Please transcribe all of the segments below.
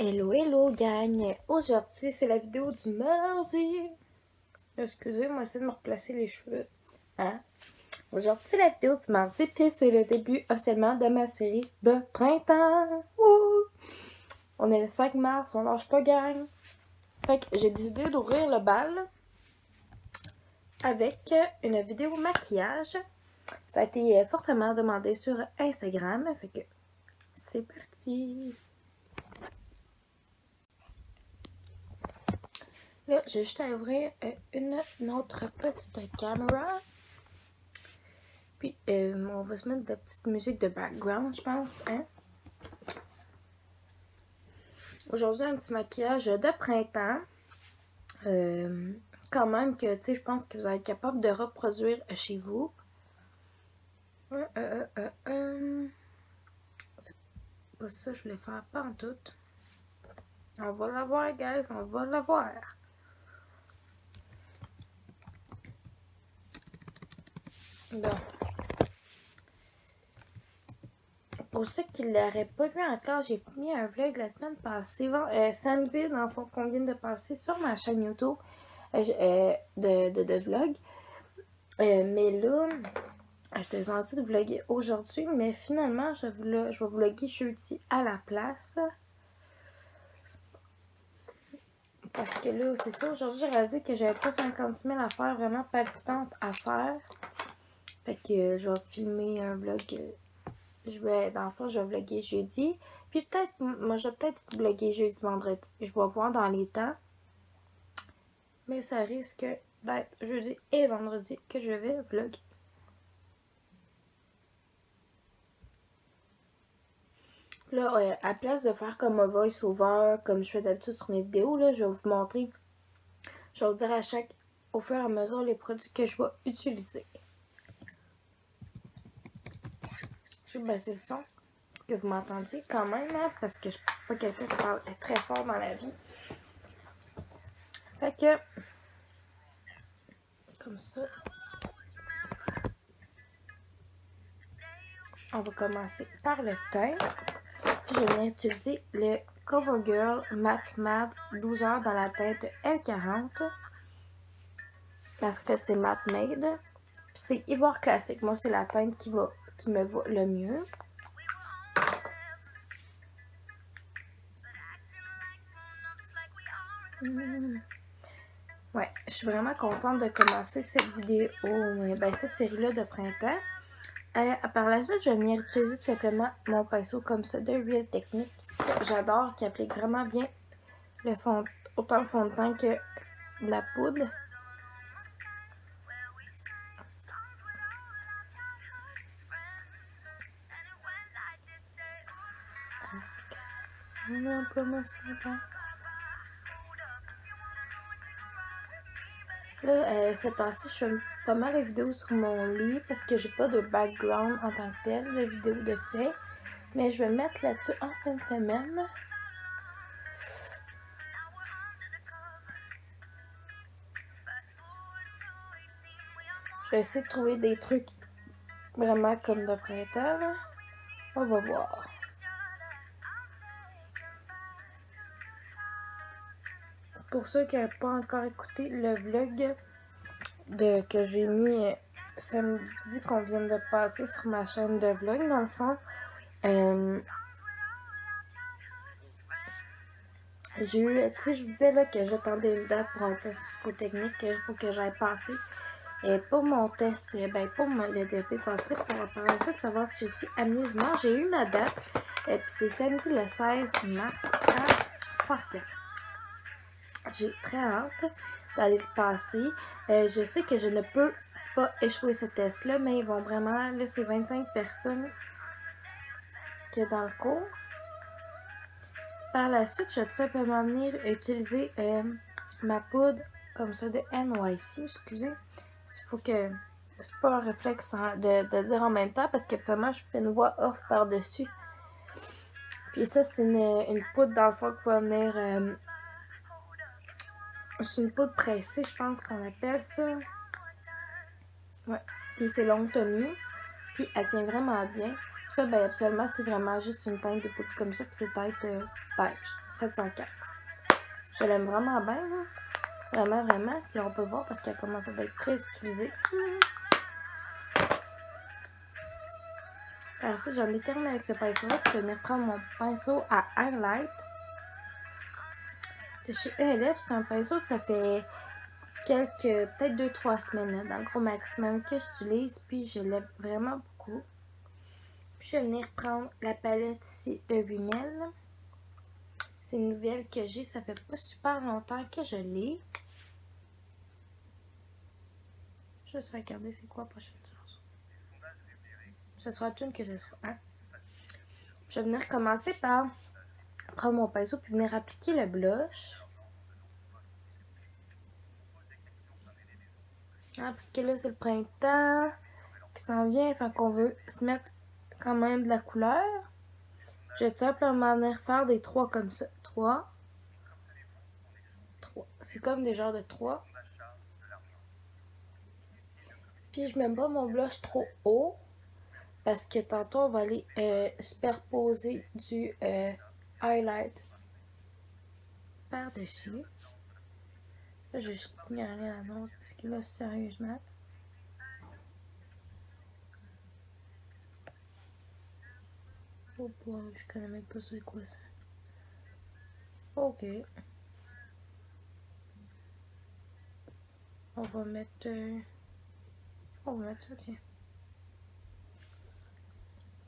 Hello, hello, gang! Aujourd'hui, c'est la vidéo du mardi. Excusez-moi, essayer de me replacer les cheveux. Hein? Aujourd'hui, c'est la vidéo du mardi, puis c'est le début officiellement de ma série de printemps. Wouh! On est le 5 mars, on lâche pas, gang. Fait que j'ai décidé d'ouvrir le bal avec une vidéo maquillage. Ça a été fortement demandé sur Instagram, fait que c'est parti! Là, j'ai juste à ouvrir une autre petite caméra. Puis, on va se mettre de la petite musique de background, je pense, hein? Aujourd'hui, un petit maquillage de printemps. Quand même que, tu sais, je pense que vous allez être capable de reproduire chez vous. C'est pas ça que je voulais faire, pas en tout. On va la voir, guys, on va la voir. Bon. Pour ceux qui ne l'auraient pas vu encore, j'ai mis un vlog la semaine passée, samedi, dans le fond, qu'on vient de passer sur ma chaîne YouTube de vlog. Mais là, j'étais censée de vlogger aujourd'hui, mais finalement, je vais vlogger jeudi à la place. Parce que là, c'est ça, aujourd'hui, j'ai réalisé que j'avais pas 56 000 affaires vraiment palpitantes à faire. Fait que je vais filmer un vlog. Dans le fond, je vais vlogger jeudi. Puis peut-être, moi, je vais peut-être vlogger jeudi, vendredi. Je vais voir dans les temps. Mais ça risque d'être jeudi et vendredi que je vais vlogger. Là, à place de faire comme un voice-over, comme je fais d'habitude sur mes vidéos, là, je vais vous montrer. Je vais vous dire au fur et à mesure, les produits que je vais utiliser. Je vais baisser le son, que vous m'entendiez quand même, hein, parce que je ne suis pas quelqu'un qui parle très fort dans la vie. Fait que, comme ça, on va commencer par le teint. Puis je vais venir utiliser le CoverGirl Matte Mad 12 heures dans la teinte L40. Parce que c'est Matte Made. Puis c'est Ivoire Classique. Moi, c'est la teinte qui me va le mieux. Ouais, je suis vraiment contente de commencer cette vidéo, cette série-là de printemps. Par la suite, je vais venir utiliser tout simplement mon pinceau comme ça de Real Technique. J'adore, qui applique vraiment bien le fond, autant le fond de teint que la poudre. Là, cette temps-ci, je fais pas mal de vidéos sur mon lit parce que j'ai pas de background en tant que tel de vidéos de fait. Mais je vais me mettre là-dessus en fin de semaine. Je vais essayer de trouver des trucs vraiment comme de printemps, là. On va voir. Pour ceux qui n'ont pas encore écouté le vlog que j'ai mis samedi qu'on vient de passer sur ma chaîne de vlog, dans le fond, j'ai eu, tu sais, je vous disais là que j'attendais une date pour un test psychotechnique qu'il faut que j'aille passer. Et pour mon test, pour le DEP passé, pour par la suite savoir si je suis amusement, j'ai eu ma date. Et puis c'est samedi le 16 mars à 3h. J'ai très hâte d'aller le passer. Je sais que je ne peux pas échouer ce test-là, mais ils vont vraiment, là, c'est 25 personnes qui est dans le cours. Par la suite, je vais tout simplement venir utiliser ma poudre comme ça de NYC, excusez. Il faut que... C'est pas un réflexe de dire en même temps parce qu'habituellement, je fais une voix off par-dessus. Puis ça, c'est une poudre dans le fond qui va venir... c'est une poudre pressée, je pense qu'on appelle ça. Ouais. Puis c'est longue tenue. Puis elle tient vraiment bien. Ça, ben absolument, c'est vraiment juste une teinte de poudre comme ça, puis c'est teinte beige, 704. Je l'aime vraiment bien, là. Vraiment, vraiment. Puis on peut voir parce qu'elle commence à être très utilisée. Alors ça, j'en ai terminé avec ce pinceau-là, puis je vais venir prendre mon pinceau à highlight de chez ELF. C'est un pinceau, ça fait peut-être 2-3 semaines, là, dans le gros maximum que j'utilise, puis je l'aime vraiment beaucoup. Puis je vais venir prendre la palette ici de Rimmel. C'est une nouvelle que j'ai, ça fait pas super longtemps que je l'ai. Juste regarder c'est quoi la prochaine chose. Ce sera une que ce sera. Hein? Je vais venir commencer par prendre mon pinceau puis venir appliquer le blush. Ah, parce que là, c'est le printemps qui s'en vient, enfin qu'on veut se mettre quand même de la couleur. Je vais tout simplement venir faire des 3 comme ça. 3. C'est comme des genres de 3. Puis je mets pas mon blush trop haut. Parce que tantôt, on va aller superposer du highlight par-dessus. Là, je vais juste signaler la note. Parce que là, sérieusement. Oh boy, je connais même pas c'est quoi ça. Ok. On va mettre ça, tiens.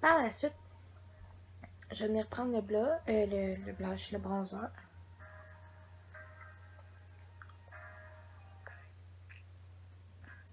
Par la suite, je vais venir prendre le blush, le bronzer.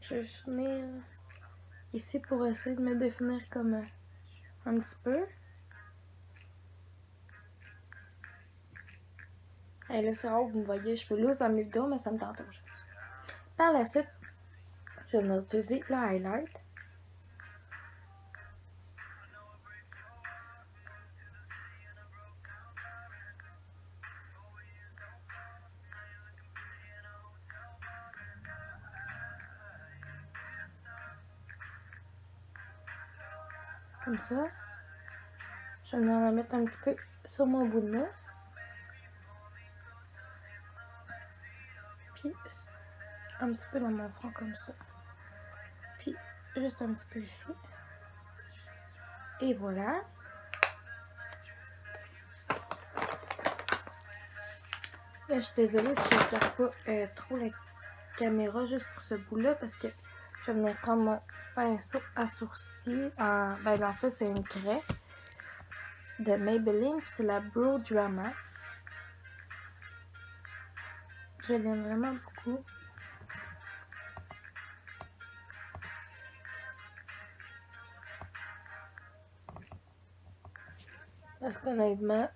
Je vais venir ici pour essayer de me définir comme un petit peu. Et là, c'est rare que vous me voyez, je peux loose dans mes vidéos, mais ça me tente aujourd'hui. Par la suite, je vais venir utiliser le highlight. Comme ça. Je vais venir la mettre un petit peu sur mon bout de nez. Puis un petit peu dans mon front comme ça. Puis juste un petit peu ici. Et voilà. Là, je suis désolée si je ne regarde pas trop la caméra juste pour ce bout-là parce que je vais venir prendre mon pinceau à sourcils. Ben, en fait, c'est une craie de Maybelline. C'est la Brow Drama. Je l'aime vraiment beaucoup. Parce qu'honnêtement,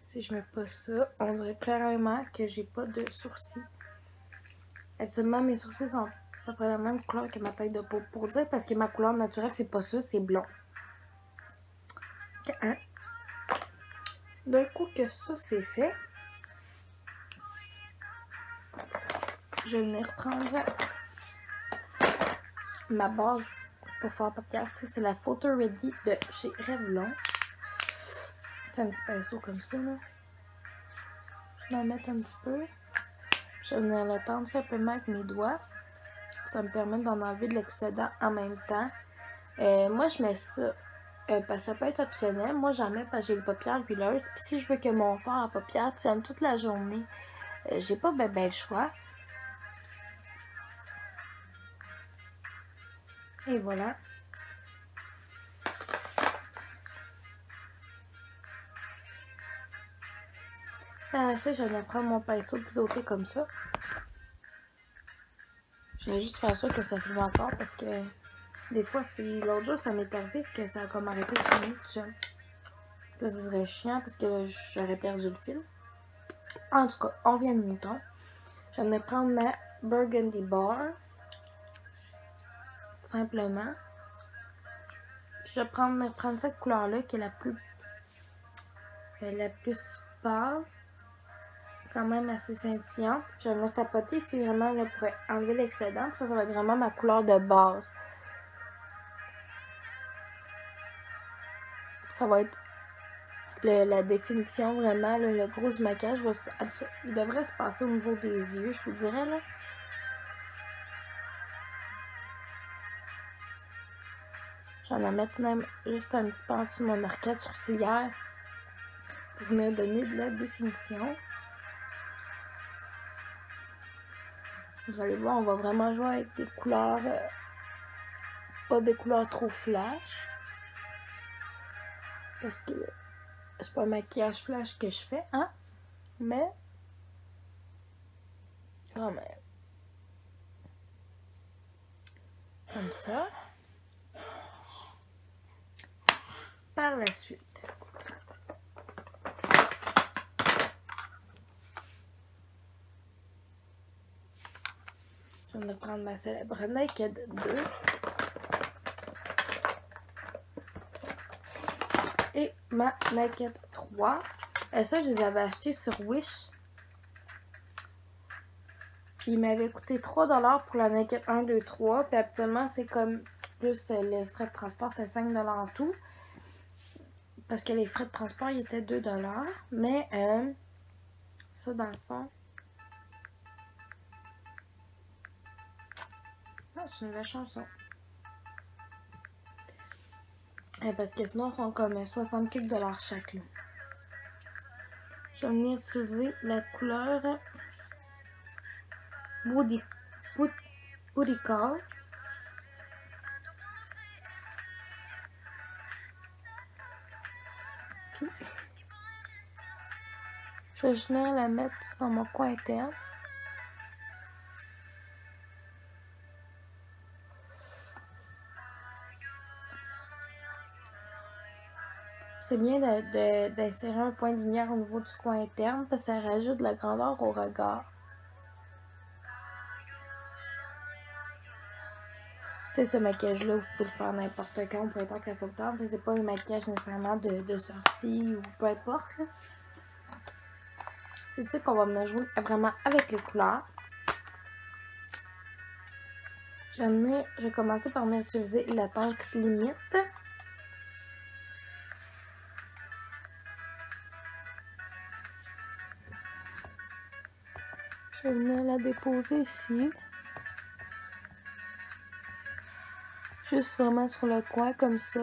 si je mets pas ça, on dirait clairement que j'ai pas de sourcils. Habituellement, mes sourcils sont à peu près la même couleur que ma taille de peau. Pour dire, parce que ma couleur naturelle, c'est pas ça, c'est blond. Hein? D'un coup que ça, c'est fait, je vais venir prendre ma base pour faire paupières. Ça, c'est la Photo Ready de chez Revlon. C'est un petit pinceau comme ça, là. Je vais en mettre un petit peu. Je vais venir le tendre simplement avec mes doigts. Ça me permet d'en enlever de l'excédent en même temps. Moi, je mets ça parce que ça peut être optionnel. Moi, j'en mets parce que j'ai le paupière huileuse. Puis si je veux que mon fard à paupières tienne toute la journée, j'ai pas ben le choix. Et voilà. Après ça, je vais prendre mon pinceau biseauté comme ça. Je vais juste faire sûr que ça filme encore parce que des fois, l'autre jour, ça m'est arrivé que ça a comme arrêté de filmer tout seul. Là, ce serait chiant parce que là, j'aurais perdu le fil. En tout cas, on vient de mouton. Je vais venir prendre ma Burgundy Bar. Simplement. Puis je vais prendre cette couleur-là qui est la plus pâle. quand même assez scintillante. Je vais venir tapoter ici vraiment là, pour enlever l'excédent. Ça va être vraiment ma couleur de base. Ça va être la définition vraiment, là, le gros du maquillage. Il devrait se passer au niveau des yeux, je vous dirais là. J'en vais mettre même juste un petit peu en dessous de mon arcade sourcilière pour venir donner de la définition. Vous allez voir, on va vraiment jouer avec des couleurs, pas des couleurs trop flash. Parce que c'est pas un maquillage flash que je fais, hein? Mais, quand même. Comme ça. Par la suite. Je viens de prendre ma célèbre Naked 2. Et ma Naked 3. Ça, je les avais achetés sur Wish. Puis, il m'avait coûté 3$ pour la Naked 1, 2, 3. Puis, habituellement, c'est comme plus les frais de transport, c'est 5$ en tout. Parce que les frais de transport, ils étaient 2$. Mais, ça, dans le fond... Ah, c'est une nouvelle chanson. Parce que sinon, ils sont comme 60 quelques $ chaque, là. Je vais venir utiliser la couleur Booty Call. Puis, je vais venir la mettre dans mon coin interne. C'est bien d'insérer un point de lumière au niveau du coin interne parce que ça rajoute de la grandeur au regard. Tu sais, ce maquillage-là, vous pouvez le faire n'importe quand, peu importe qu'à septembre. C'est pas un maquillage nécessairement de sortie ou peu importe. C'est ça qu'on va venir jouer vraiment avec les couleurs. Je vais commencer par venir utiliser la teinte limite. Je vais venir la déposer ici. Juste vraiment sur le coin comme ça.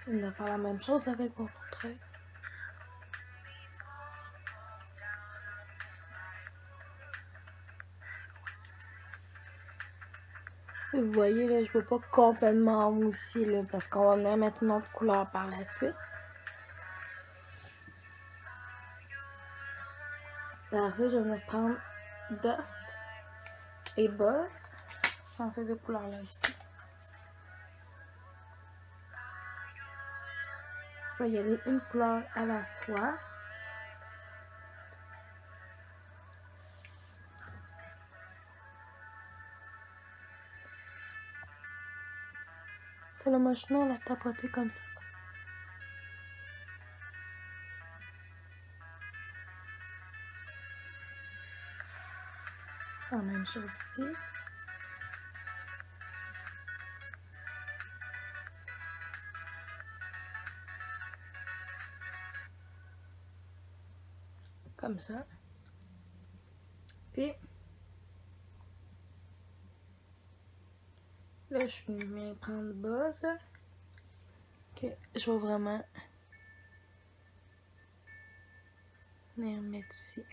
On va faire la même chose avec mon portrait. Et vous voyez là, je peux pas complètement mousser là parce qu'on va venir mettre une autre couleur par la suite. Par ça, je vais venir prendre Dust et Buzz. Ce sont ces deux couleurs là ici. Je vais y aller une couleur à la fois. C'est le moche-nez à la tapoter comme ça. La même chose ici. Comme ça. Puis, là, je vais prendre Buzz. Que je vais vraiment venir mettre ici.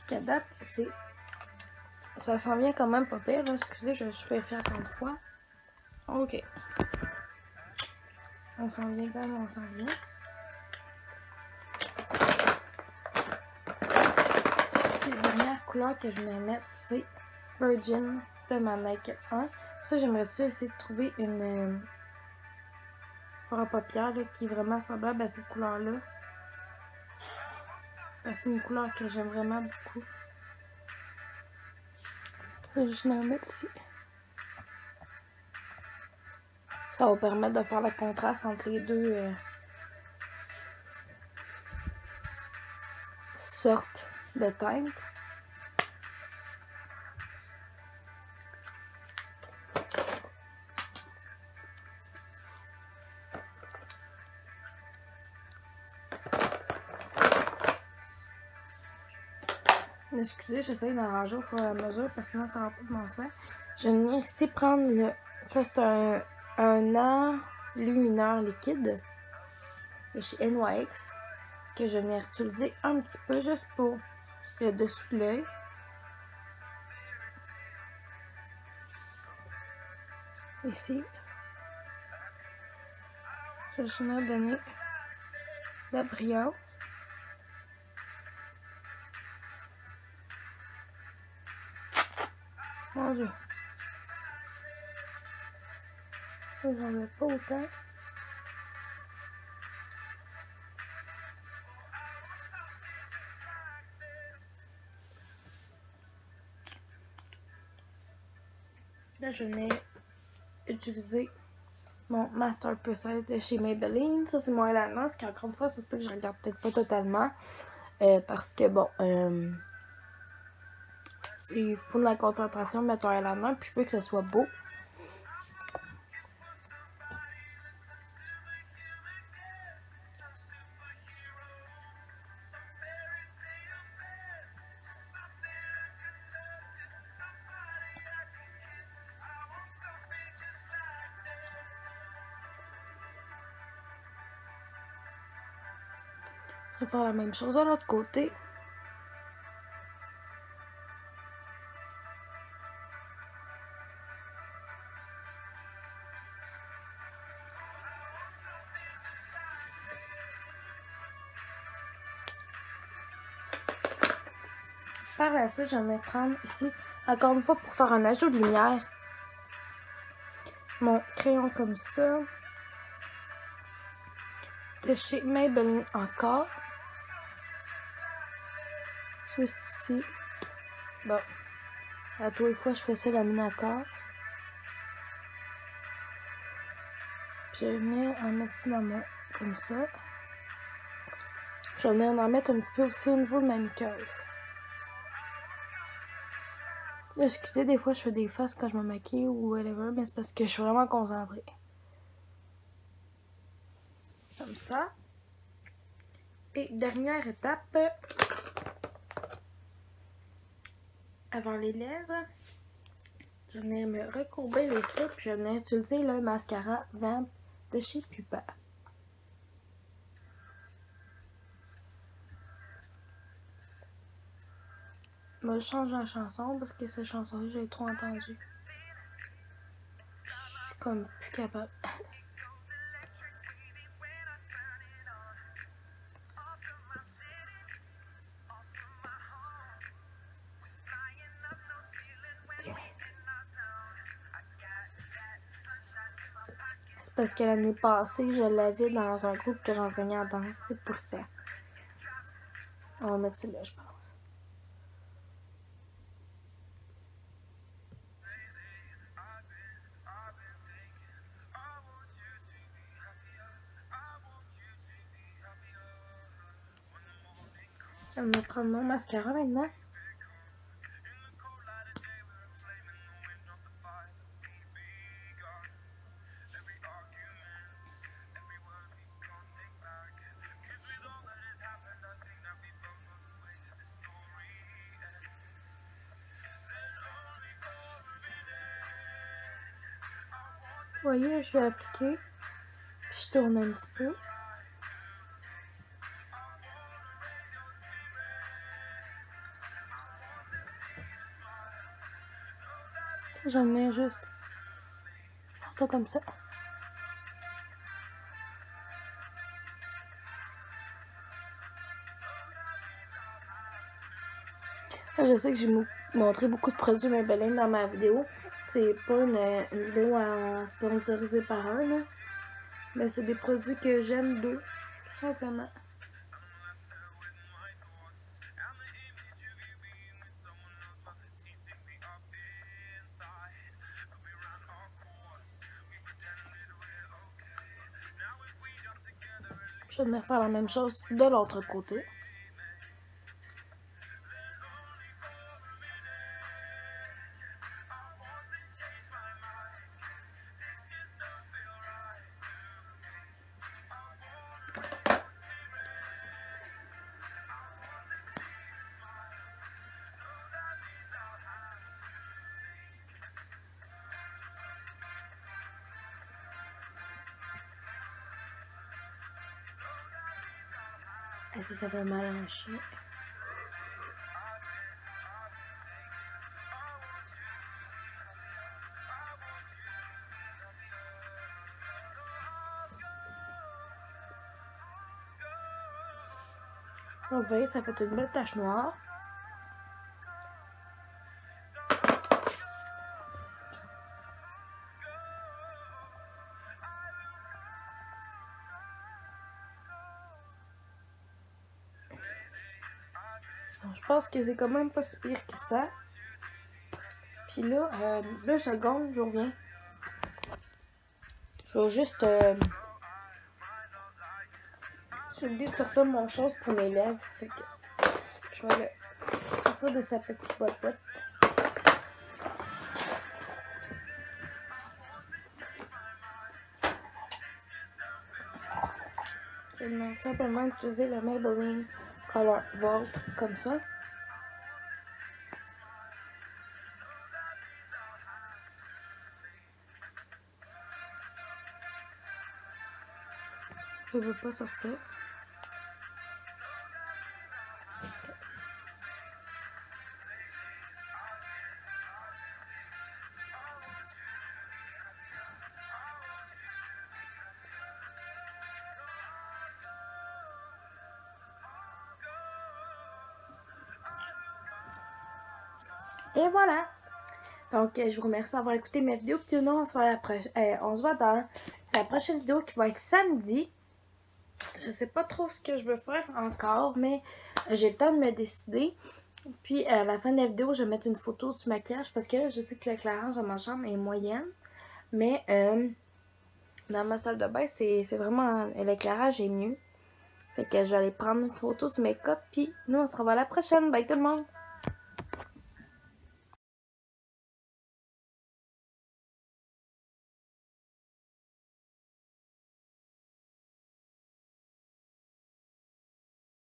Qu'à date, ça s'en vient quand même pas pire, là. Excusez, je peux faire tant de fois. Ok. On s'en vient quand même, on s'en vient. La dernière couleur que je vais mettre, c'est Virgin de ma Make-up 1. Ça, j'aimerais essayer de trouver une fard à paupières là, qui est vraiment semblable à cette couleur-là. C'est une couleur que j'aime vraiment beaucoup. Ça, je vais en mettre ici. Ça va permettre de faire le contraste entre les deux sortes de teintes. Excusez, j'essaie d'arranger au fur et à mesure parce que sinon ça va pas de mon sens. Je vais venir ici prendre le... Ça c'est un enlumineur liquide de chez NYX que je vais venir utiliser un petit peu juste pour le dessous de l'œil. Ici. Je vais venir donner la brillance. Mon Dieu. J'en veux pas autant. Là, je venais utiliser mon Master Precise de chez Maybelline. Ça, c'est mon eyeliner. Puis encore une fois, ça se peut que je regarde peut-être pas totalement. Parce que, bon, il faut de la concentration de mettre ton eyeliner. Puis je veux que ça soit beau. Je vais faire la même chose de l'autre côté. Par la suite, je vais prendre ici, encore une fois, pour faire un ajout de lumière, mon crayon comme ça, de chez Maybelline encore. Juste ici. Bon. À tous les fois, je fais ça la mine à casse. Puis je vais venir en mettre ici dans mon... comme ça. Je vais venir en mettre un petit peu aussi au niveau de ma muqueuse. Excusez, des fois je fais des faces quand je me maquille ou whatever, mais c'est parce que je suis vraiment concentrée. Comme ça. Et dernière étape, avant les lèvres, je vais venir me recourber les cils, puis je vais venir utiliser le mascara Vamp de chez Pupa. Je change la chanson parce que cette chanson-là, j'ai trop entendu. Je suis comme plus capable. C'est parce que l'année passée, je l'avais dans un groupe que j'enseignais en danse. C'est pour ça. On va mettre celle-là, je pense. Je vais me prendre mon mascara maintenant. Vous voyez, je vais appliquer. Puis je tourne un petit peu. J'en ai juste. ça comme ça. Là, je sais que j'ai montré beaucoup de produits Maybelline dans ma vidéo. C'est pas une vidéo sponsorisée par eux, là. Mais c'est des produits que j'aime d'eux, tout simplement. Je vais venir faire la même chose de l'autre côté. Et ça fait mal à un chien. Vous voyez, ça fait une belle tache noire. Je pense que c'est quand même pas si pire que ça. Puis là, 2 secondes, je reviens. Je vais juste... j'ai oublié de sortir mon chose pour mes lèvres. Fait que je vais le sortir de sa petite boîte. Je vais simplement utiliser le Maybelline Color Vault comme ça. Je veux pas sortir. Et voilà. Donc, je vous remercie d'avoir écouté mes vidéos. Puis nous, on se voit dans la prochaine vidéo qui va être samedi. Je sais pas trop ce que je veux faire encore, mais j'ai le temps de me décider. Puis, à la fin de la vidéo, je vais mettre une photo du maquillage parce que là, je sais que l'éclairage dans ma chambre est moyenne. Mais dans ma salle de bain, c'est vraiment... l'éclairage est mieux. Fait que je vais aller prendre une photo du make-up. Puis, nous, on se revoit la prochaine. Bye tout le monde!